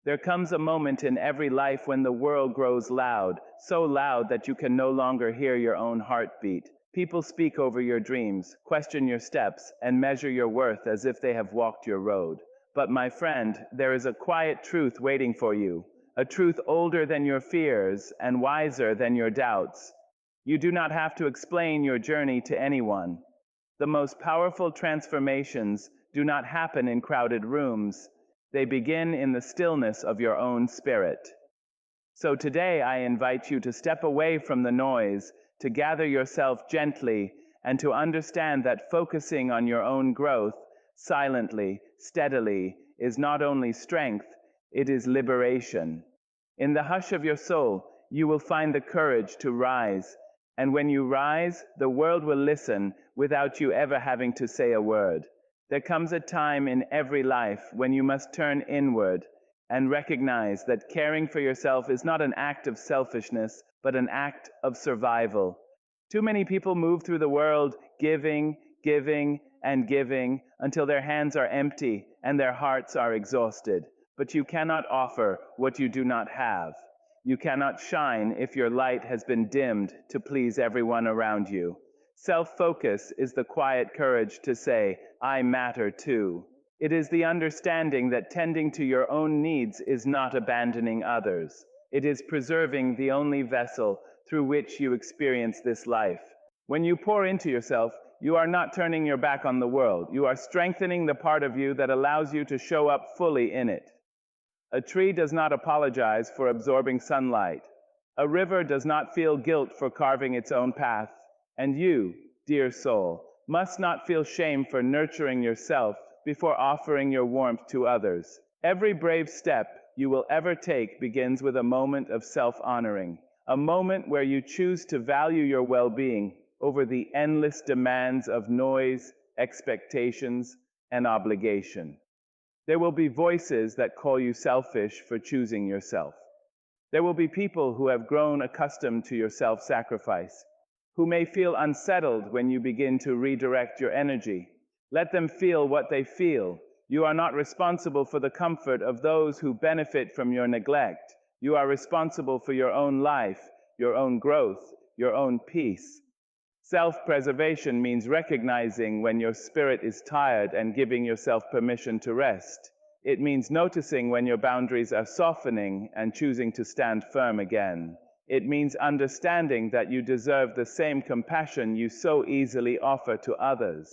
There comes a moment in every life when the world grows loud, so loud that you can no longer hear your own heartbeat. People speak over your dreams, question your steps, and measure your worth as if they have walked your road. But my friend, there is a quiet truth waiting for you, a truth older than your fears and wiser than your doubts. You do not have to explain your journey to anyone. The most powerful transformations do not happen in crowded rooms. They begin in the stillness of your own spirit. So today I invite you to step away from the noise, to gather yourself gently, and to understand that focusing on your own growth, silently, steadily, is not only strength, it is liberation. In the hush of your soul, you will find the courage to rise. And when you rise, the world will listen without you ever having to say a word. There comes a time in every life when you must turn inward and recognize that caring for yourself is not an act of selfishness, but an act of survival. Too many people move through the world giving, giving, and giving until their hands are empty and their hearts are exhausted. But you cannot offer what you do not have. You cannot shine if your light has been dimmed to please everyone around you. Self-focus is the quiet courage to say, I matter too. It is the understanding that tending to your own needs is not abandoning others. It is preserving the only vessel through which you experience this life. When you pour into yourself, you are not turning your back on the world. You are strengthening the part of you that allows you to show up fully in it. A tree does not apologize for absorbing sunlight. A river does not feel guilt for carving its own path. And you, dear soul, must not feel shame for nurturing yourself before offering your warmth to others. Every brave step you will ever take begins with a moment of self-honoring, a moment where you choose to value your well-being over the endless demands of noise, expectations, and obligation. There will be voices that call you selfish for choosing yourself. There will be people who have grown accustomed to your self-sacrifice, who may feel unsettled when you begin to redirect your energy. Let them feel what they feel. You are not responsible for the comfort of those who benefit from your neglect. You are responsible for your own life, your own growth, your own peace. Self-preservation means recognizing when your spirit is tired and giving yourself permission to rest. It means noticing when your boundaries are softening and choosing to stand firm again. It means understanding that you deserve the same compassion you so easily offer to others.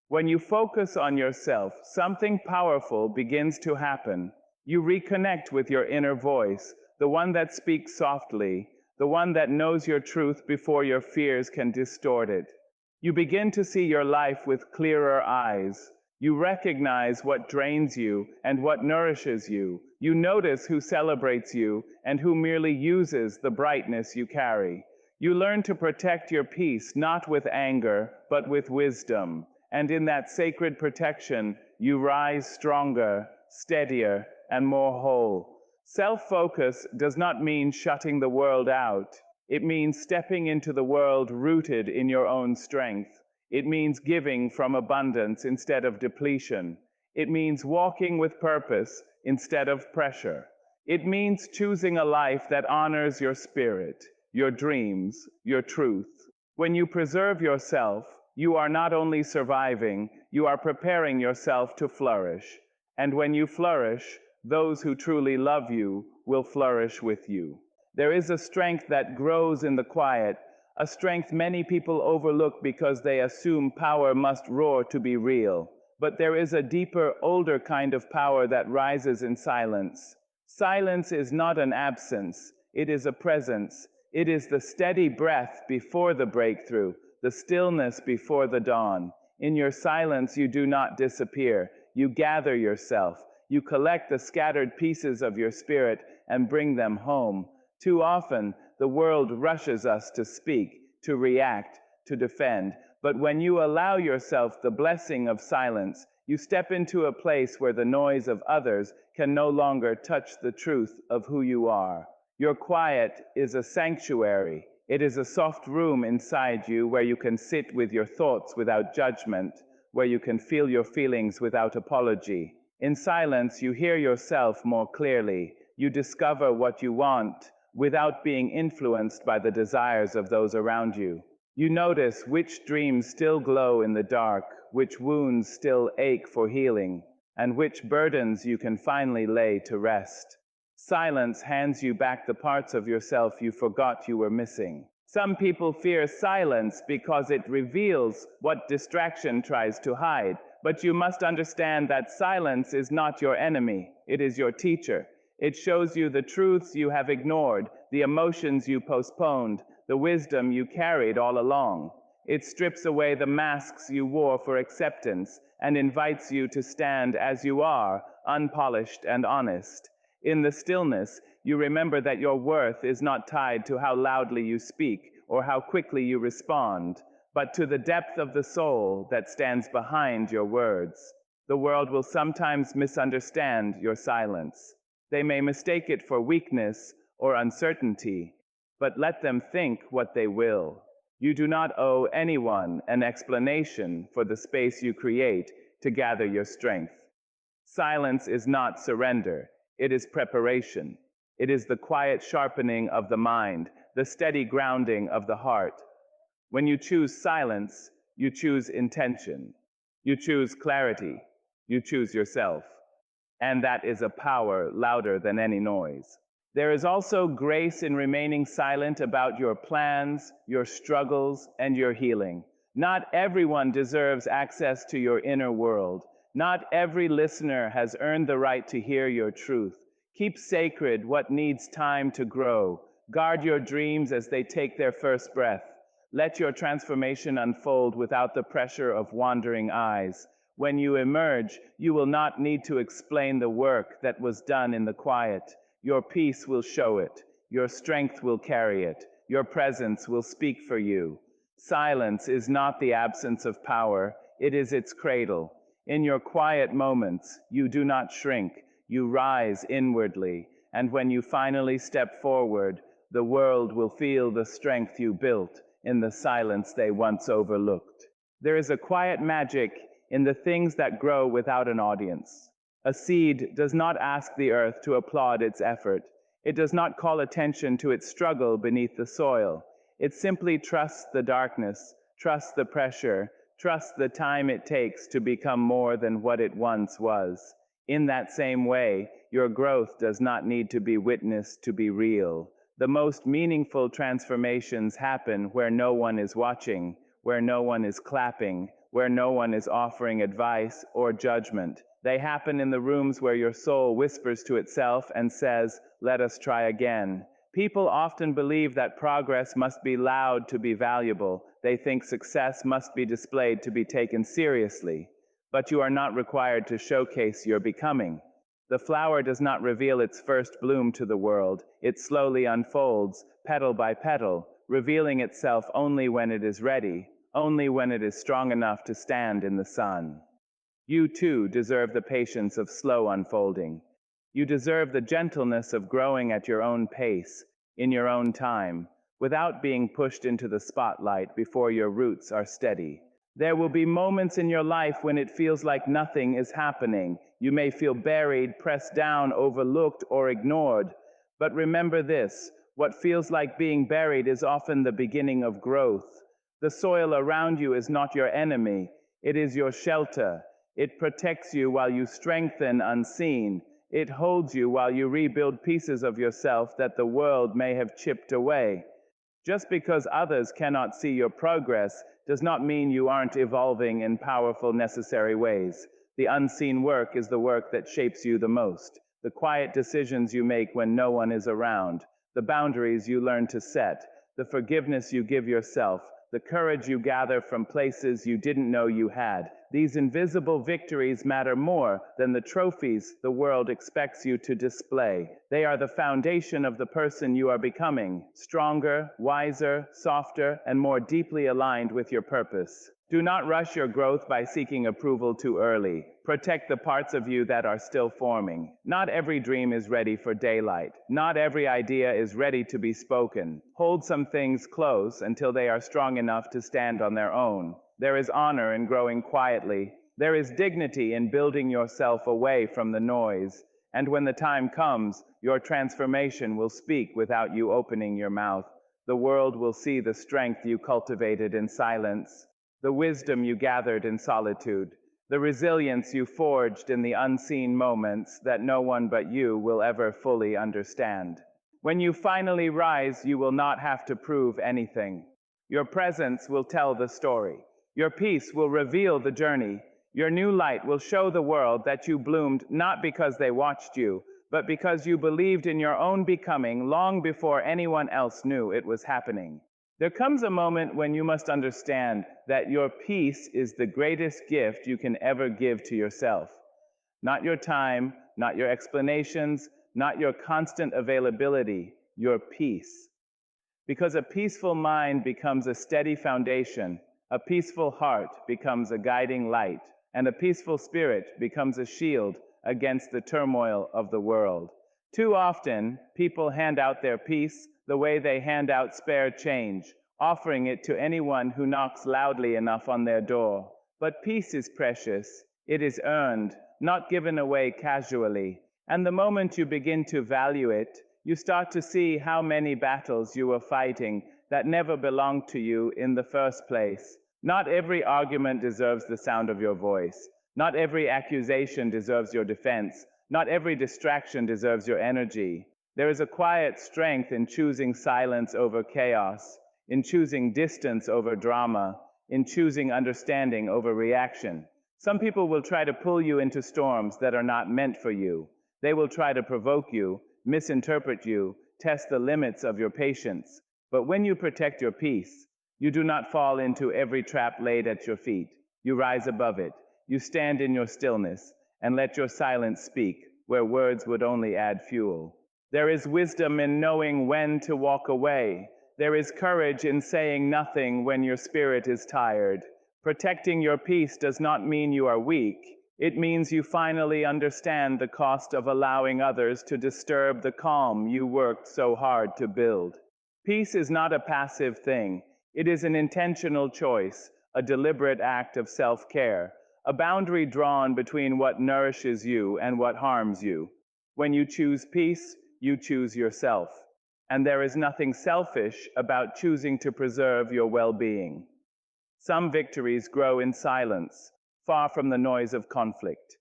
When you focus on yourself, something powerful begins to happen. You reconnect with your inner voice, the one that speaks softly, the one that knows your truth before your fears can distort it. You begin to see your life with clearer eyes. You recognize what drains you and what nourishes you. You notice who celebrates you and who merely uses the brightness you carry. You learn to protect your peace not with anger, but with wisdom. And in that sacred protection, you rise stronger, steadier, and more whole. Self-focus does not mean shutting the world out. It means stepping into the world rooted in your own strength. It means giving from abundance instead of depletion. It means walking with purpose instead of pressure. It means choosing a life that honors your spirit, your dreams, your truth. When you preserve yourself, you are not only surviving, you are preparing yourself to flourish. And when you flourish, those who truly love you will flourish with you. There is a strength that grows in the quiet, a strength many people overlook because they assume power must roar to be real. But there is a deeper, older kind of power that rises in silence. Silence is not an absence, it is a presence. It is the steady breath before the breakthrough, the stillness before the dawn. In your silence, you do not disappear. You gather yourself. You collect the scattered pieces of your spirit and bring them home. Too often, the world rushes us to speak, to react, to defend. But when you allow yourself the blessing of silence, you step into a place where the noise of others can no longer touch the truth of who you are. Your quiet is a sanctuary. It is a soft room inside you where you can sit with your thoughts without judgment, where you can feel your feelings without apology. In silence, you hear yourself more clearly. You discover what you want without being influenced by the desires of those around you. You notice which dreams still glow in the dark, which wounds still ache for healing, and which burdens you can finally lay to rest. Silence hands you back the parts of yourself you forgot you were missing. Some people fear silence because it reveals what distraction tries to hide. But you must understand that silence is not your enemy, it is your teacher. It shows you the truths you have ignored, the emotions you postponed, the wisdom you carried all along. It strips away the masks you wore for acceptance and invites you to stand as you are, unpolished and honest. In the stillness, you remember that your worth is not tied to how loudly you speak or how quickly you respond, but to the depth of the soul that stands behind your words. The world will sometimes misunderstand your silence. They may mistake it for weakness or uncertainty, but let them think what they will. You do not owe anyone an explanation for the space you create to gather your strength. Silence is not surrender, it is preparation. It is the quiet sharpening of the mind, the steady grounding of the heart. When you choose silence, you choose intention. You choose clarity. You choose yourself. And that is a power louder than any noise. There is also grace in remaining silent about your plans, your struggles, and your healing. Not everyone deserves access to your inner world. Not every listener has earned the right to hear your truth. Keep sacred what needs time to grow. Guard your dreams as they take their first breath. Let your transformation unfold without the pressure of wandering eyes. When you emerge, you will not need to explain the work that was done in the quiet. Your peace will show it. Your strength will carry it. Your presence will speak for you. Silence is not the absence of power, it is its cradle. In your quiet moments, you do not shrink, you rise inwardly, and when you finally step forward, the world will feel the strength you built in the silence they once overlooked. There is a quiet magic in the things that grow without an audience. A seed does not ask the earth to applaud its effort. It does not call attention to its struggle beneath the soil. It simply trusts the darkness, trusts the pressure, trusts the time it takes to become more than what it once was. In that same way, your growth does not need to be witnessed to be real. The most meaningful transformations happen where no one is watching, where no one is clapping, where no one is offering advice or judgment. They happen in the rooms where your soul whispers to itself and says, "Let us try again." People often believe that progress must be loud to be valuable. They think success must be displayed to be taken seriously. But you are not required to showcase your becoming. The flower does not reveal its first bloom to the world. It slowly unfolds, petal by petal, revealing itself only when it is ready, only when it is strong enough to stand in the sun. You too deserve the patience of slow unfolding. You deserve the gentleness of growing at your own pace, in your own time, without being pushed into the spotlight before your roots are steady. There will be moments in your life when it feels like nothing is happening. You may feel buried, pressed down, overlooked, or ignored. But remember this, what feels like being buried is often the beginning of growth. The soil around you is not your enemy, it is your shelter. It protects you while you strengthen unseen. It holds you while you rebuild pieces of yourself that the world may have chipped away. Just because others cannot see your progress does not mean you aren't evolving in powerful, necessary ways. The unseen work is the work that shapes you the most. The quiet decisions you make when no one is around, the boundaries you learn to set, the forgiveness you give yourself, the courage you gather from places you didn't know you had. These invisible victories matter more than the trophies the world expects you to display. They are the foundation of the person you are becoming, stronger, wiser, softer, and more deeply aligned with your purpose. Do not rush your growth by seeking approval too early. Protect the parts of you that are still forming. Not every dream is ready for daylight. Not every idea is ready to be spoken. Hold some things close until they are strong enough to stand on their own. There is honor in growing quietly. There is dignity in building yourself away from the noise. And when the time comes, your transformation will speak without you opening your mouth. The world will see the strength you cultivated in silence, the wisdom you gathered in solitude, the resilience you forged in the unseen moments that no one but you will ever fully understand. When you finally rise, you will not have to prove anything. Your presence will tell the story. Your peace will reveal the journey. Your new light will show the world that you bloomed not because they watched you, but because you believed in your own becoming long before anyone else knew it was happening. There comes a moment when you must understand that your peace is the greatest gift you can ever give to yourself. Not your time, not your explanations, not your constant availability, your peace. Because a peaceful mind becomes a steady foundation, a peaceful heart becomes a guiding light, and a peaceful spirit becomes a shield against the turmoil of the world. Too often, people hand out their peace the way they hand out spare change, offering it to anyone who knocks loudly enough on their door. But peace is precious. It is earned, not given away casually. And the moment you begin to value it, you start to see how many battles you were fighting that never belonged to you in the first place. Not every argument deserves the sound of your voice. Not every accusation deserves your defense. Not every distraction deserves your energy. There is a quiet strength in choosing silence over chaos, in choosing distance over drama, in choosing understanding over reaction. Some people will try to pull you into storms that are not meant for you. They will try to provoke you, misinterpret you, test the limits of your patience. But when you protect your peace, you do not fall into every trap laid at your feet. You rise above it. You stand in your stillness and let your silence speak where words would only add fuel. There is wisdom in knowing when to walk away. There is courage in saying nothing when your spirit is tired. Protecting your peace does not mean you are weak. It means you finally understand the cost of allowing others to disturb the calm you worked so hard to build. Peace is not a passive thing. It is an intentional choice, a deliberate act of self-care, a boundary drawn between what nourishes you and what harms you. When you choose peace, you choose yourself. And there is nothing selfish about choosing to preserve your well-being. Some victories grow in silence, far from the noise of conflict.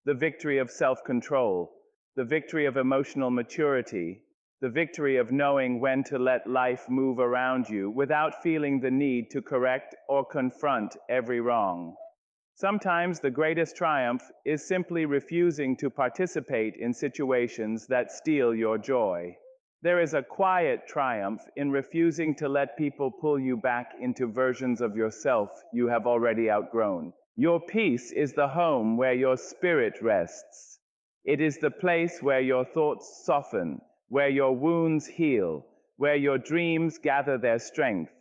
The victory of self-control, the victory of emotional maturity, the victory of knowing when to let life move around you without feeling the need to correct or confront every wrong. Sometimes the greatest triumph is simply refusing to participate in situations that steal your joy. There is a quiet triumph in refusing to let people pull you back into versions of yourself you have already outgrown. Your peace is the home where your spirit rests. It is the place where your thoughts soften, where your wounds heal, where your dreams gather their strength.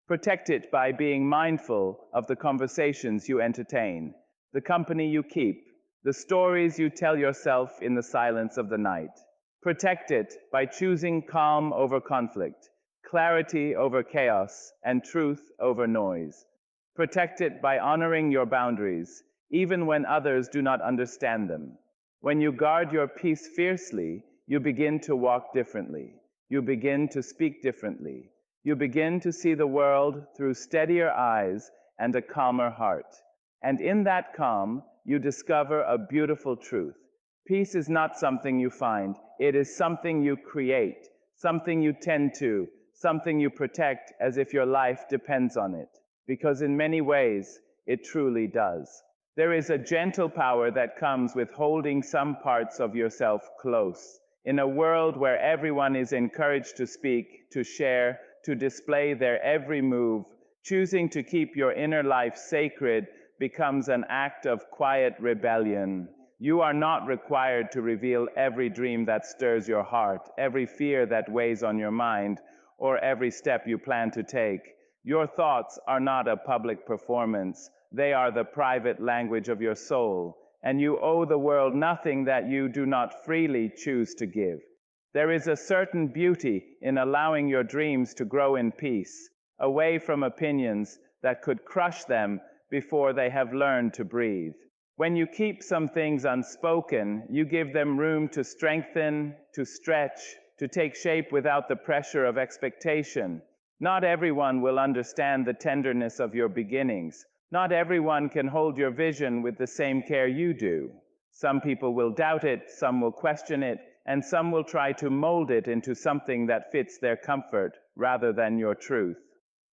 Protect it by being mindful of the conversations you entertain, the company you keep, the stories you tell yourself in the silence of the night. Protect it by choosing calm over conflict, clarity over chaos, and truth over noise. Protect it by honoring your boundaries, even when others do not understand them. When you guard your peace fiercely, you begin to walk differently. You begin to speak differently. You begin to see the world through steadier eyes and a calmer heart. And in that calm, you discover a beautiful truth. Peace is not something you find. It is something you create, something you tend to, something you protect as if your life depends on it. Because in many ways, it truly does. There is a gentle power that comes with holding some parts of yourself close. In a world where everyone is encouraged to speak, to share, to display their every move, choosing to keep your inner life sacred becomes an act of quiet rebellion. You are not required to reveal every dream that stirs your heart, every fear that weighs on your mind, or every step you plan to take. Your thoughts are not a public performance. They are the private language of your soul, and you owe the world nothing that you do not freely choose to give. There is a certain beauty in allowing your dreams to grow in peace, away from opinions that could crush them before they have learned to breathe. When you keep some things unspoken, you give them room to strengthen, to stretch, to take shape without the pressure of expectation. Not everyone will understand the tenderness of your beginnings. Not everyone can hold your vision with the same care you do. Some people will doubt it, some will question it, and some will try to mold it into something that fits their comfort rather than your truth.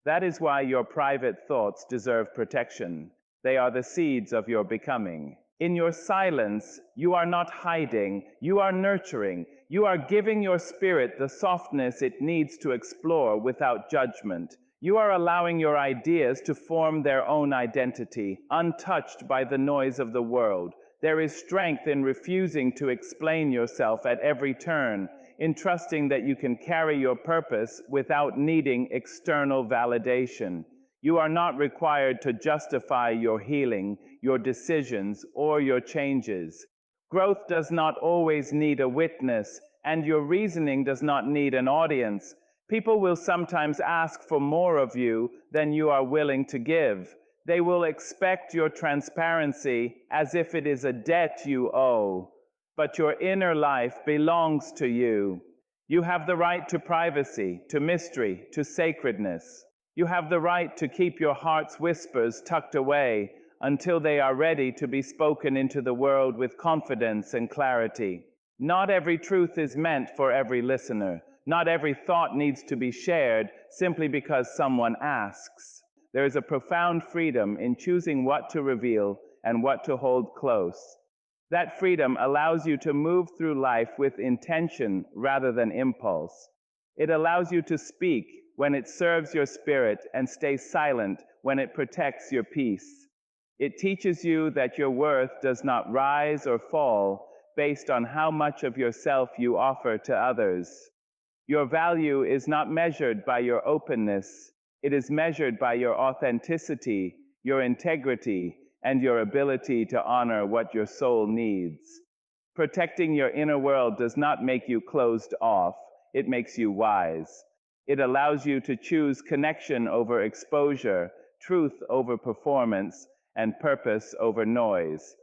That is why your private thoughts deserve protection. They are the seeds of your becoming. In your silence, you are not hiding, you are nurturing. You are giving your spirit the softness it needs to explore without judgment. You are allowing your ideas to form their own identity, untouched by the noise of the world. There is strength in refusing to explain yourself at every turn, in trusting that you can carry your purpose without needing external validation. You are not required to justify your healing, your decisions, or your changes. Growth does not always need a witness, and your reasoning does not need an audience. People will sometimes ask for more of you than you are willing to give. They will expect your transparency as if it is a debt you owe. But your inner life belongs to you. You have the right to privacy, to mystery, to sacredness. You have the right to keep your heart's whispers tucked away until they are ready to be spoken into the world with confidence and clarity. Not every truth is meant for every listener. Not every thought needs to be shared simply because someone asks. There is a profound freedom in choosing what to reveal and what to hold close. That freedom allows you to move through life with intention rather than impulse. It allows you to speak when it serves your spirit and stay silent when it protects your peace. It teaches you that your worth does not rise or fall based on how much of yourself you offer to others. Your value is not measured by your openness. It is measured by your authenticity, your integrity, and your ability to honor what your soul needs. Protecting your inner world does not make you closed off. It makes you wise. It allows you to choose connection over exposure, truth over performance, and purpose over noise.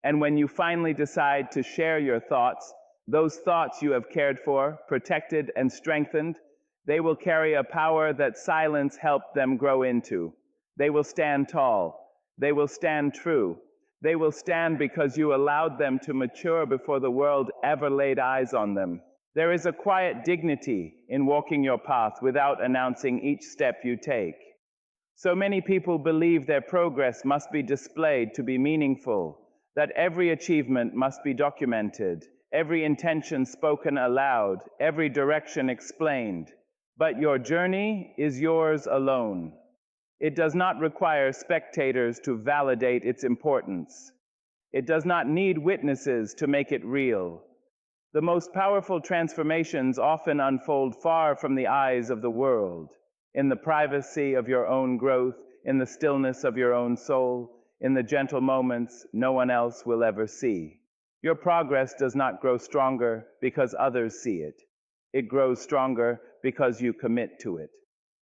And when you finally decide to share your thoughts, those thoughts you have cared for, protected, and strengthened, they will carry a power that silence helped them grow into. They will stand tall. They will stand true. They will stand because you allowed them to mature before the world ever laid eyes on them. There is a quiet dignity in walking your path without announcing each step you take. So many people believe their progress must be displayed to be meaningful, that every achievement must be documented, every intention spoken aloud, every direction explained. But your journey is yours alone. It does not require spectators to validate its importance. It does not need witnesses to make it real. The most powerful transformations often unfold far from the eyes of the world, in the privacy of your own growth, in the stillness of your own soul, in the gentle moments no one else will ever see. Your progress does not grow stronger because others see it. It grows stronger because you commit to it.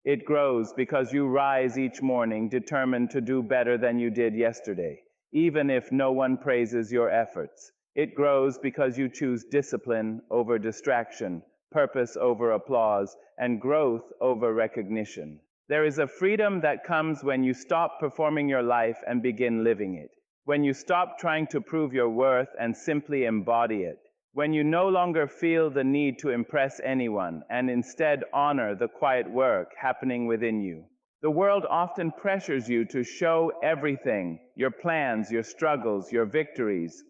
It grows because you rise each morning determined to do better than you did yesterday, even if no one praises your efforts. It grows because you choose discipline over distraction, purpose over applause, and growth over recognition. There is a freedom that comes when you stop performing your life and begin living it. When you stop trying to prove your worth and simply embody it. When you no longer feel the need to impress anyone and instead honor the quiet work happening within you. The world often pressures you to show everything, your plans, your struggles, your victories.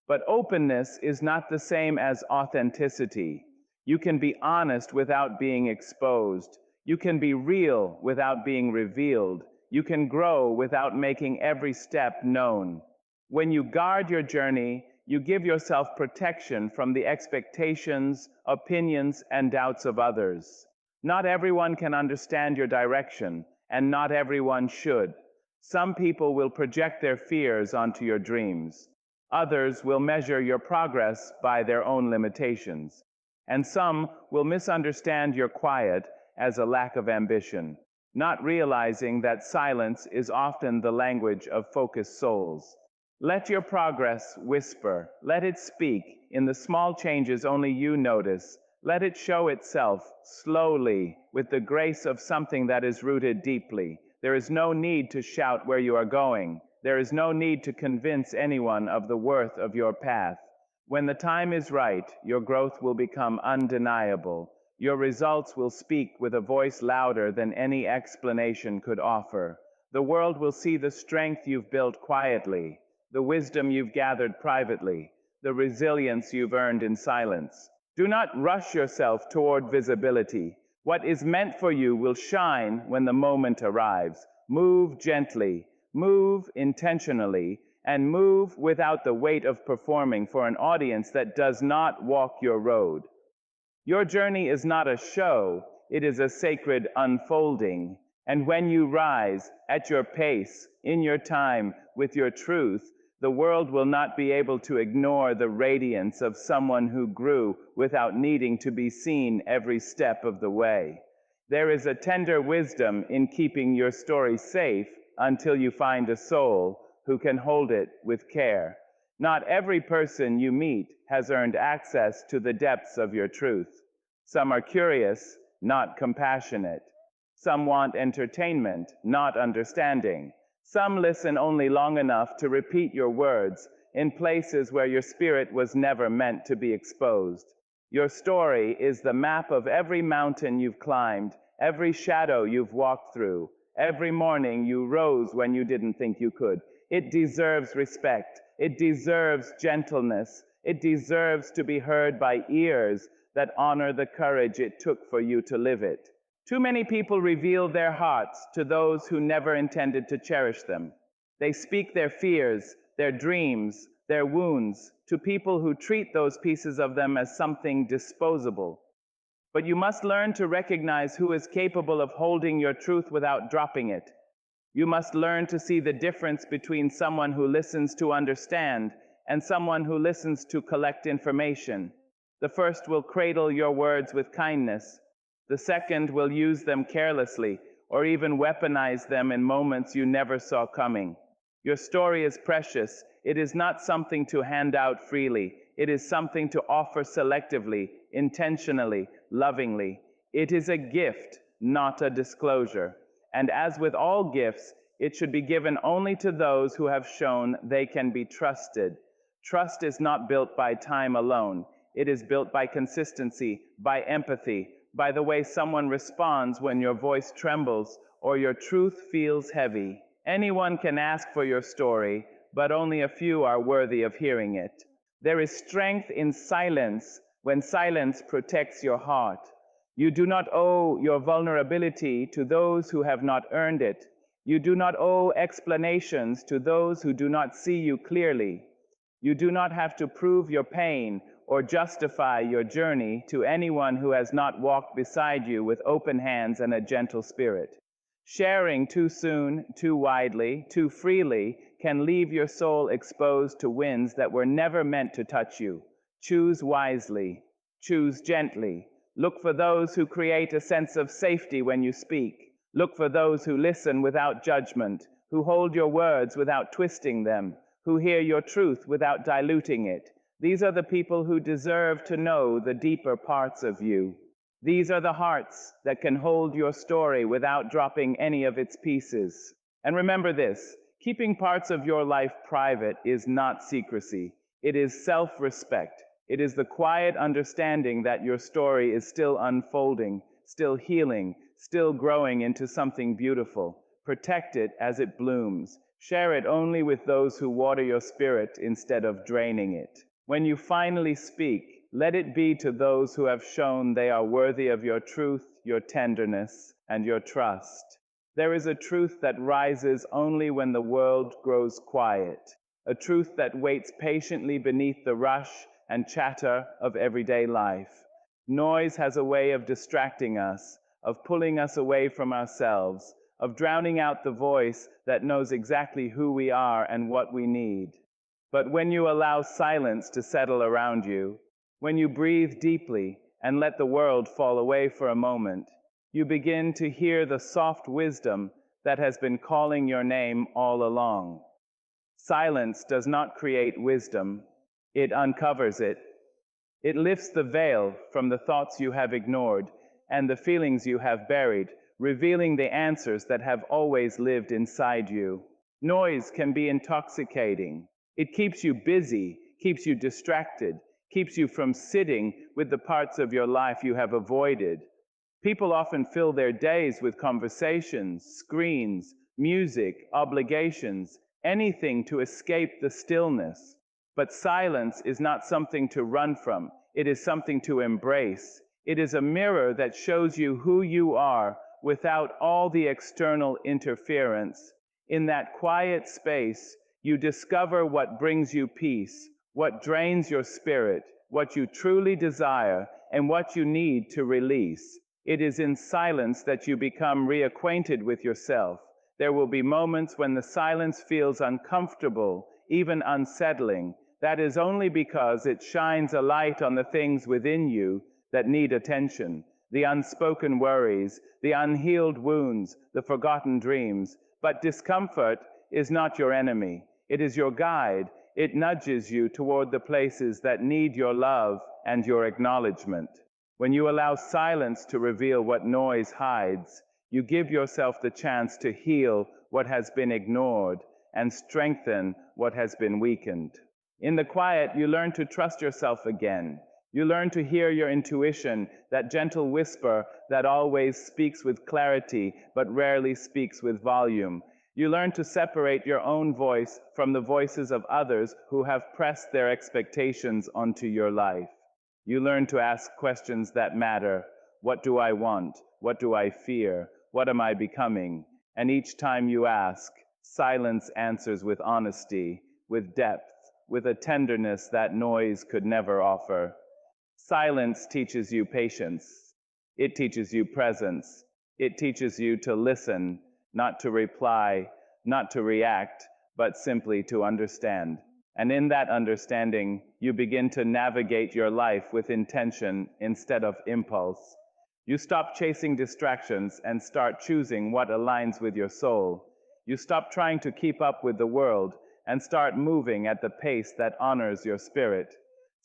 But openness is not the same as authenticity. You can be honest without being exposed. You can be real without being revealed. You can grow without making every step known. When you guard your journey, you give yourself protection from the expectations, opinions, and doubts of others. Not everyone can understand your direction, and not everyone should. Some people will project their fears onto your dreams. Others will measure your progress by their own limitations. And some will misunderstand your quiet as a lack of ambition, not realizing that silence is often the language of focused souls. Let your progress whisper. Let it speak in the small changes only you notice. Let it show itself slowly with the grace of something that is rooted deeply. There is no need to shout where you are going. There is no need to convince anyone of the worth of your path. When the time is right, your growth will become undeniable. Your results will speak with a voice louder than any explanation could offer. The world will see the strength you've built quietly, the wisdom you've gathered privately, the resilience you've earned in silence. Do not rush yourself toward visibility. What is meant for you will shine when the moment arrives. Move gently, move intentionally, and move without the weight of performing for an audience that does not walk your road. Your journey is not a show, it is a sacred unfolding. And when you rise at your pace, in your time, with your truth, the world will not be able to ignore the radiance of someone who grew without needing to be seen every step of the way. There is a tender wisdom in keeping your story safe until you find a soul who can hold it with care. Not every person you meet has earned access to the depths of your truth. Some are curious, not compassionate. Some want entertainment, not understanding. Some listen only long enough to repeat your words in places where your spirit was never meant to be exposed. Your story is the map of every mountain you've climbed, every shadow you've walked through, every morning you rose when you didn't think you could. It deserves respect. It deserves gentleness. It deserves to be heard by ears that honor the courage it took for you to live it. Too many people reveal their hearts to those who never intended to cherish them. They speak their fears, their dreams, their wounds to people who treat those pieces of them as something disposable. But you must learn to recognize who is capable of holding your truth without dropping it. You must learn to see the difference between someone who listens to understand and someone who listens to collect information. The first will cradle your words with kindness. The second will use them carelessly or even weaponize them in moments you never saw coming. Your story is precious. It is not something to hand out freely. It is something to offer selectively, intentionally, lovingly. It is a gift, not a disclosure. And as with all gifts, it should be given only to those who have shown they can be trusted. Trust is not built by time alone. It is built by consistency, by empathy, by the way someone responds when your voice trembles or your truth feels heavy. Anyone can ask for your story, but only a few are worthy of hearing it. There is strength in silence when silence protects your heart. You do not owe your vulnerability to those who have not earned it. You do not owe explanations to those who do not see you clearly. You do not have to prove your pain or justify your journey to anyone who has not walked beside you with open hands and a gentle spirit. Sharing too soon, too widely, too freely can leave your soul exposed to winds that were never meant to touch you. Choose wisely. Choose gently. Look for those who create a sense of safety when you speak. Look for those who listen without judgment, who hold your words without twisting them, who hear your truth without diluting it. These are the people who deserve to know the deeper parts of you. These are the hearts that can hold your story without dropping any of its pieces. And remember this, keeping parts of your life private is not secrecy. It is self-respect. It is the quiet understanding that your story is still unfolding, still healing, still growing into something beautiful. Protect it as it blooms. Share it only with those who water your spirit instead of draining it. When you finally speak, let it be to those who have shown they are worthy of your truth, your tenderness, and your trust. There is a truth that rises only when the world grows quiet, a truth that waits patiently beneath the rush and chatter of everyday life. Noise has a way of distracting us, of pulling us away from ourselves, of drowning out the voice that knows exactly who we are and what we need. But when you allow silence to settle around you, when you breathe deeply and let the world fall away for a moment, you begin to hear the soft wisdom that has been calling your name all along. Silence does not create wisdom, it uncovers it. It lifts the veil from the thoughts you have ignored and the feelings you have buried, revealing the answers that have always lived inside you. Noise can be intoxicating. It keeps you busy, keeps you distracted, keeps you from sitting with the parts of your life you have avoided. People often fill their days with conversations, screens, music, obligations, anything to escape the stillness. But silence is not something to run from, it is something to embrace. It is a mirror that shows you who you are without all the external interference. In that quiet space, you discover what brings you peace, what drains your spirit, what you truly desire, and what you need to release. It is in silence that you become reacquainted with yourself. There will be moments when the silence feels uncomfortable, even unsettling. That is only because it shines a light on the things within you that need attention, the unspoken worries, the unhealed wounds, the forgotten dreams. But discomfort is not your enemy. It is your guide. It nudges you toward the places that need your love and your acknowledgement. When you allow silence to reveal what noise hides, you give yourself the chance to heal what has been ignored and strengthen what has been weakened. In the quiet, you learn to trust yourself again. You learn to hear your intuition, that gentle whisper that always speaks with clarity but rarely speaks with volume. You learn to separate your own voice from the voices of others who have pressed their expectations onto your life. You learn to ask questions that matter. What do I want? What do I fear? What am I becoming? And each time you ask, silence answers with honesty, with depth, with a tenderness that noise could never offer. Silence teaches you patience. It teaches you presence. It teaches you to listen, not to reply, not to react, but simply to understand. And in that understanding, you begin to navigate your life with intention instead of impulse. You stop chasing distractions and start choosing what aligns with your soul. You stop trying to keep up with the world and start moving at the pace that honors your spirit.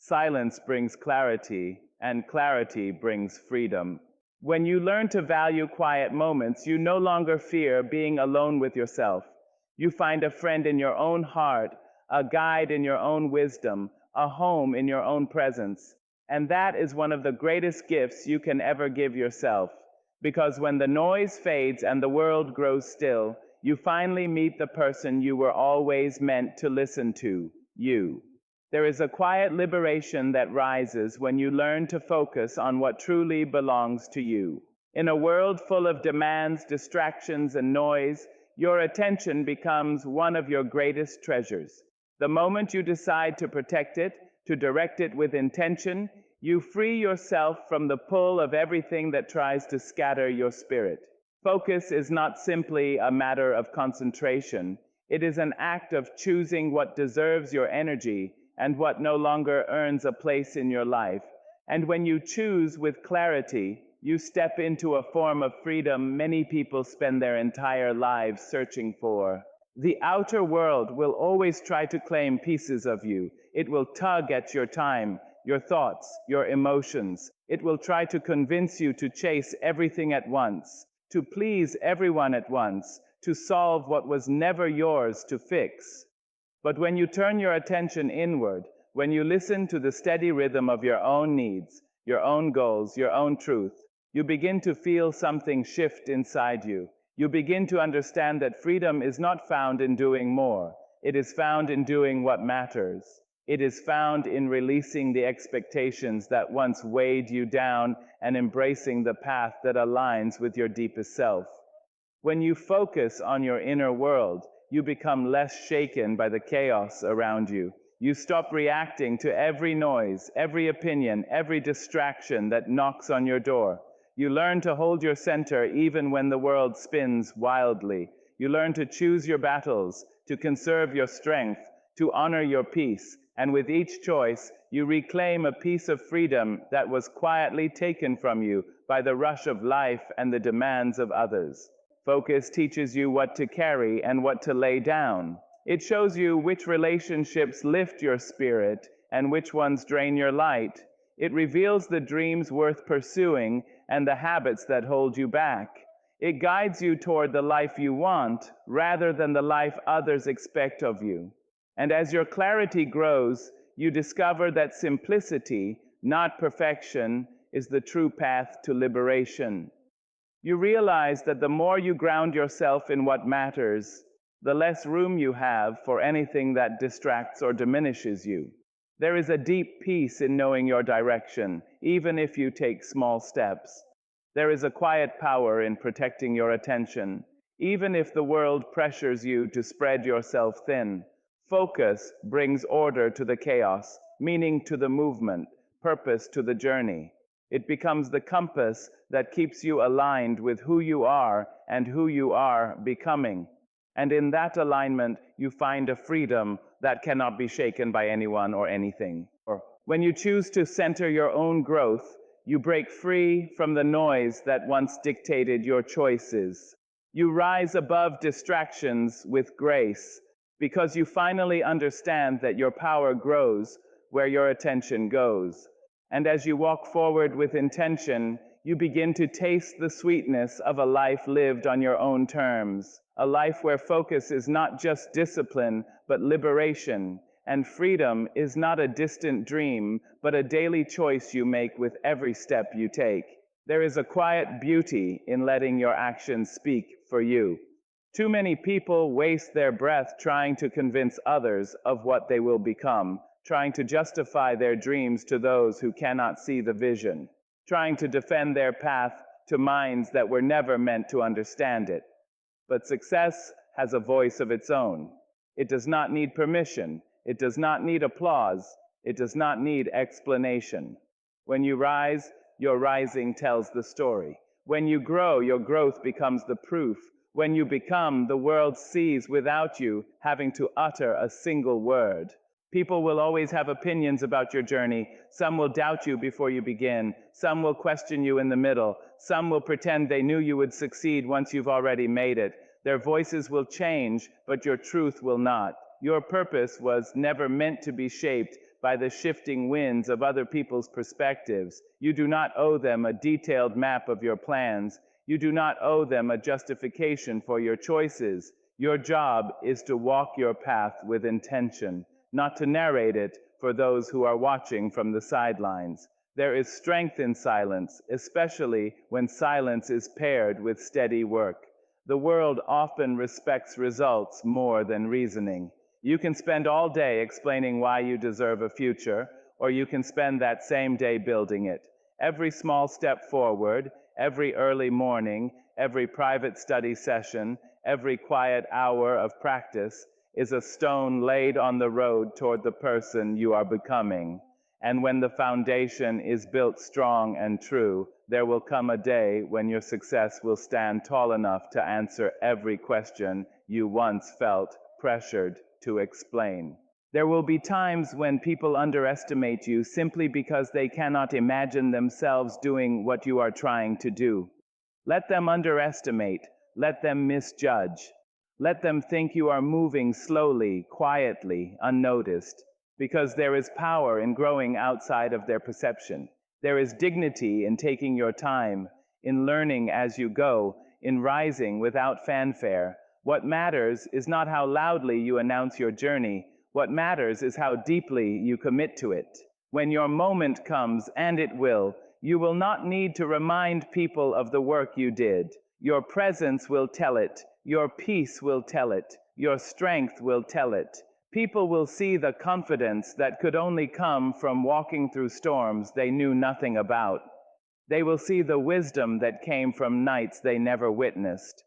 Silence brings clarity, and clarity brings freedom. When you learn to value quiet moments, you no longer fear being alone with yourself. You find a friend in your own heart, a guide in your own wisdom, a home in your own presence. And that is one of the greatest gifts you can ever give yourself. Because when the noise fades and the world grows still, you finally meet the person you were always meant to listen to, you. There is a quiet liberation that rises when you learn to focus on what truly belongs to you. In a world full of demands, distractions, and noise, your attention becomes one of your greatest treasures. The moment you decide to protect it, to direct it with intention, you free yourself from the pull of everything that tries to scatter your spirit. Focus is not simply a matter of concentration. It is an act of choosing what deserves your energy and what no longer earns a place in your life. And when you choose with clarity, you step into a form of freedom many people spend their entire lives searching for. The outer world will always try to claim pieces of you. It will tug at your time, your thoughts, your emotions. It will try to convince you to chase everything at once, to please everyone at once, to solve what was never yours to fix. But when you turn your attention inward, when you listen to the steady rhythm of your own needs, your own goals, your own truth, you begin to feel something shift inside you. You begin to understand that freedom is not found in doing more. It is found in doing what matters. It is found in releasing the expectations that once weighed you down and embracing the path that aligns with your deepest self. When you focus on your inner world, you become less shaken by the chaos around you. You stop reacting to every noise, every opinion, every distraction that knocks on your door. You learn to hold your center even when the world spins wildly. You learn to choose your battles, to conserve your strength, to honor your peace. And with each choice, you reclaim a piece of freedom that was quietly taken from you by the rush of life and the demands of others. Focus teaches you what to carry and what to lay down. It shows you which relationships lift your spirit and which ones drain your light. It reveals the dreams worth pursuing and the habits that hold you back. It guides you toward the life you want rather than the life others expect of you. And as your clarity grows, you discover that simplicity, not perfection, is the true path to liberation. You realize that the more you ground yourself in what matters, the less room you have for anything that distracts or diminishes you. There is a deep peace in knowing your direction, even if you take small steps. There is a quiet power in protecting your attention, even if the world pressures you to spread yourself thin. Focus brings order to the chaos, meaning to the movement, purpose to the journey. It becomes the compass that keeps you aligned with who you are and who you are becoming. And in that alignment, you find a freedom that cannot be shaken by anyone or anything. Or when you choose to center your own growth, you break free from the noise that once dictated your choices. You rise above distractions with grace because you finally understand that your power grows where your attention goes. And as you walk forward with intention, you begin to taste the sweetness of a life lived on your own terms, a life where focus is not just discipline, but liberation, and freedom is not a distant dream, but a daily choice you make with every step you take. There is a quiet beauty in letting your actions speak for you. Too many people waste their breath trying to convince others of what they will become, trying to justify their dreams to those who cannot see the vision, trying to defend their path to minds that were never meant to understand it. But success has a voice of its own. It does not need permission. It does not need applause. It does not need explanation. When you rise, your rising tells the story. When you grow, your growth becomes the proof. When you become, the world sees without you having to utter a single word. People will always have opinions about your journey. Some will doubt you before you begin. Some will question you in the middle. Some will pretend they knew you would succeed once you've already made it. Their voices will change, but your truth will not. Your purpose was never meant to be shaped by the shifting winds of other people's perspectives. You do not owe them a detailed map of your plans. You do not owe them a justification for your choices. Your job is to walk your path with intention, not to narrate it for those who are watching from the sidelines. There is strength in silence, especially when silence is paired with steady work. The world often respects results more than reasoning. You can spend all day explaining why you deserve a future, or you can spend that same day building it. Every small step forward, every early morning, every private study session, every quiet hour of practice is a stone laid on the road toward the person you are becoming. And when the foundation is built strong and true, there will come a day when your success will stand tall enough to answer every question you once felt pressured to explain. There will be times when people underestimate you simply because they cannot imagine themselves doing what you are trying to do. Let them underestimate, let them misjudge. Let them think you are moving slowly, quietly, unnoticed, because there is power in growing outside of their perception. There is dignity in taking your time, in learning as you go, in rising without fanfare. What matters is not how loudly you announce your journey. What matters is how deeply you commit to it. When your moment comes, and it will not need to remind people of the work you did. Your presence will tell it. Your peace will tell it. Your strength will tell it. People will see the confidence that could only come from walking through storms they knew nothing about. They will see the wisdom that came from nights they never witnessed.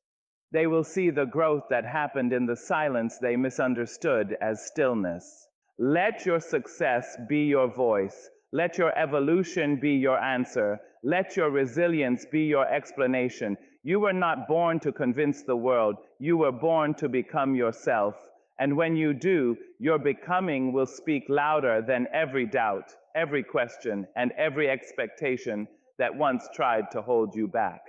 They will see the growth that happened in the silence they misunderstood as stillness. Let your success be your voice. Let your evolution be your answer. Let your resilience be your explanation. You were not born to convince the world. You were born to become yourself. And when you do, your becoming will speak louder than every doubt, every question, and every expectation that once tried to hold you back.